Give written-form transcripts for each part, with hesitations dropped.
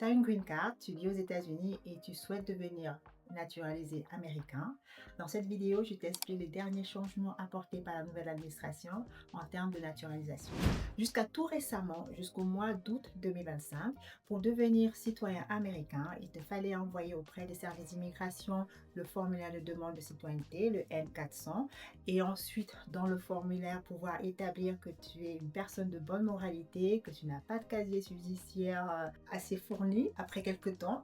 tu as une green card, tu vis aux États-Unis et tu souhaites devenir naturalisé américain. Dans cette vidéo, je t'explique les derniers changements apportés par la nouvelle administration en termes de naturalisation. Jusqu'à tout récemment, jusqu'au mois d'août 2025, pour devenir citoyen américain, il te fallait envoyer auprès des services d'immigration le formulaire de demande de citoyenneté, le N400, et ensuite dans le formulaire pouvoir établir que tu es une personne de bonne moralité, que tu n'as pas de casier judiciaire assez fourni. Après quelques temps,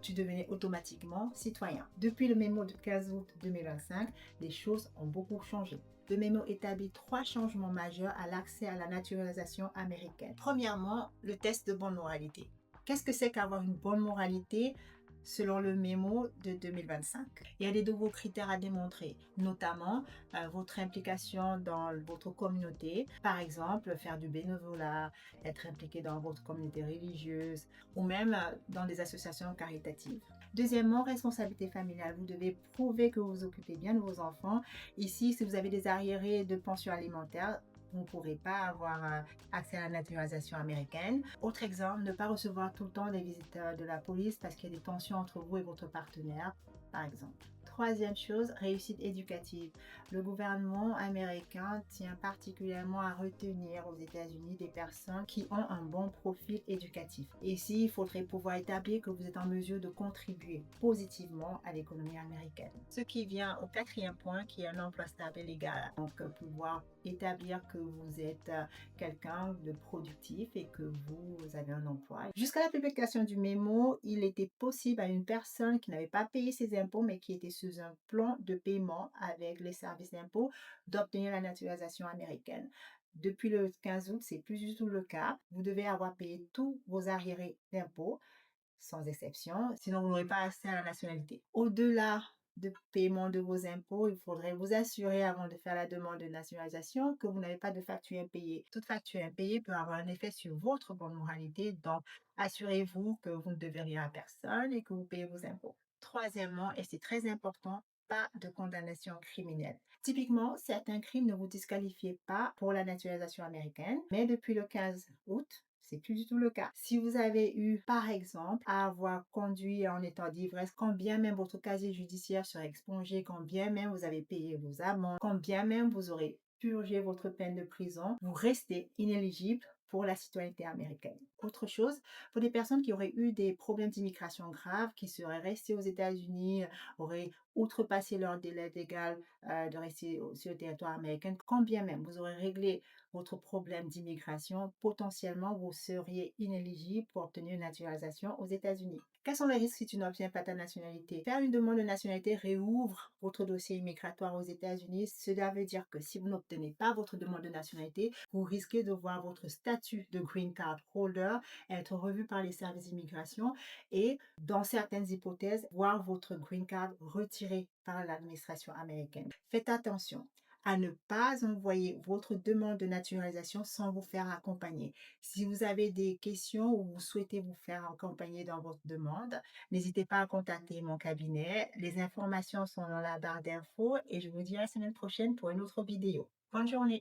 tu devenais automatiquement citoyen. Depuis le mémo du 15 août 2025, les choses ont beaucoup changé. Le mémo établit 3 changements majeurs à l'accès à la naturalisation américaine. Premièrement, le test de bonne moralité. Qu'est-ce que c'est qu'avoir une bonne moralité selon le mémo de 2025? Il y a des nouveaux critères à démontrer, notamment votre implication dans votre communauté. Par exemple, faire du bénévolat, être impliqué dans votre communauté religieuse ou même dans des associations caritatives. Deuxièmement, responsabilité familiale. Vous devez prouver que vous vous occupez bien de vos enfants. Ici, si vous avez des arriérés de pension alimentaire, vous ne pourrez pas avoir accès à la naturalisation américaine. Autre exemple, ne pas recevoir tout le temps des visites de la police parce qu'il y a des tensions entre vous et votre partenaire, par exemple. Troisième chose, réussite éducative. Le gouvernement américain tient particulièrement à retenir aux États-Unis des personnes qui ont un bon profil éducatif. Ici, il faudrait pouvoir établir que vous êtes en mesure de contribuer positivement à l'économie américaine. Ce qui vient au quatrième point, qui est un emploi stable et légal. Donc, pouvoir établir que vous êtes quelqu'un de productif et que vous avez un emploi. Jusqu'à la publication du mémo, il était possible à une personne qui n'avait pas payé ses impôts mais qui était sous un plan de paiement avec les services d'impôts d'obtenir la naturalisation américaine. Depuis le 15 août, c'est plus du tout le cas. Vous devez avoir payé tous vos arriérés d'impôts, sans exception, sinon vous n'aurez pas accès à la nationalité. Au-delà de paiement de vos impôts, il faudrait vous assurer avant de faire la demande de nationalisation que vous n'avez pas de facture impayée. Toute facture impayée peut avoir un effet sur votre bonne moralité, donc assurez-vous que vous ne devez rien à personne et que vous payez vos impôts. Troisièmement, et c'est très important, pas de condamnation criminelle. Typiquement, certains crimes ne vous disqualifient pas pour la naturalisation américaine, mais depuis le 15 août, c'est plus du tout le cas. Si vous avez eu, par exemple, à avoir conduit en état d'ivresse, quand bien même votre casier judiciaire serait expungé, quand bien même vous avez payé vos amendes, quand bien même vous aurez purgé votre peine de prison, vous restez inéligible pour la citoyenneté américaine. Autre chose, pour des personnes qui auraient eu des problèmes d'immigration graves, qui seraient restées aux États-Unis, auraient outrepassé leur délai légal de rester sur le territoire américain, quand bien même vous aurez réglé votre problème d'immigration, potentiellement vous seriez inéligible pour obtenir une naturalisation aux États-Unis. Quels sont les risques si tu n'obtiens pas ta nationalité? Faire une demande de nationalité réouvre votre dossier immigratoire aux États-Unis. Cela veut dire que si vous n'obtenez pas votre demande de nationalité, vous risquez de voir votre statut de green card holder être revu par les services d'immigration et, dans certaines hypothèses, voir votre green card retiré par l'administration américaine. Faites attention à ne pas envoyer votre demande de naturalisation sans vous faire accompagner. Si vous avez des questions ou vous souhaitez vous faire accompagner dans votre demande, n'hésitez pas à contacter mon cabinet. Les informations sont dans la barre d'infos et je vous dis à la semaine prochaine pour une autre vidéo. Bonne journée!